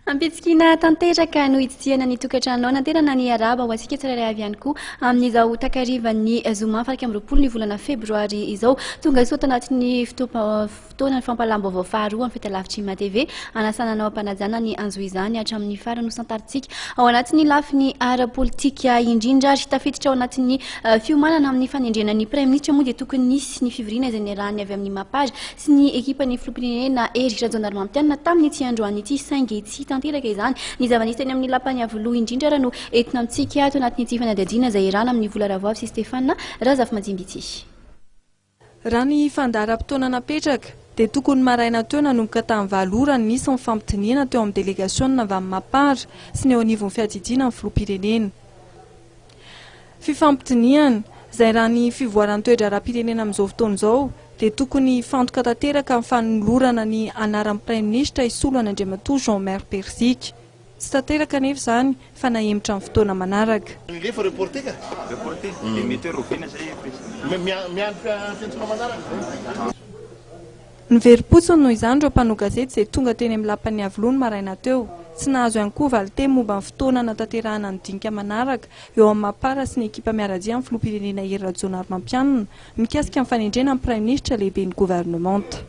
Ampitsikina tanteraka no itsihana ny tokantrano naterana ny araba ho asika tsirairay avy ihany koa amin'izao takarivan'ny zoma faraka amin'ny 20 ny volana febroary izao tonga soa tanatin'ny fotoana ny fampalam-baovao faharoa amin'ny fitalavitry MATV anasananao ampanajana ny anjo izany hatramin'ny farany santaritsika ao anatin'ny lafiny ara-politika indrindra ary tafiditra ao anatin'ny fiomanana amin'ny fanendrena ny praiminisitra moa dia tokony nisy ny fivoriana izay niarahan'ny avy amin'ny MAPAR sy ny ekipan'ny filoham-pirenena Hery Rajaonarimampianina tamin'ny ity androany ity saingy tanteraka izany ny zava-nisy teny amin'ny lapan'ny Iavoloha indrindra raha no entina amintsika ato anatin'ity fanadihadiana izay irana amin'ny vola ravoavy sy Stefana razafy majimby ity. Raha ny fandaharam-potoana napetraka dia tokony maraina teo nanomboka tamin'ny valora nisy ny fampitiniana teo amin'ny délégation avy amin'ny MAPAR sy ny eo anivon'ny fiadidiana amin'ny filoham-pirenena. Fifampitiniana izay raha ny fivoriana toedra ara-pirenena amin'izao fotoana izao dia tokony fantoka tanteraka amin'ny fanolorana ny anaran'ny praiminisitra isolo an'Andriamatoa Jean-Maire Persika. Tsy tanteraka nefa izany fa nahemitra amin'ny fotoana manaraka. Ny verim-potsiny noho izany ireo mpanao gazety izay tonga teny amin'ny lapan'ny Iavoloha ny maraina teo. Tsy nahazo ihany koa valiteny momba ny fotoana nataterahana ny dinika manaraka eo amin'ny MAPAR sy ny ekipa miaradia amin'ny filoham-pirenena Hery Rajaonarimampianina mikasika ny fanendrena amin'ny praiminisitra lehibe ny gouvernemanta.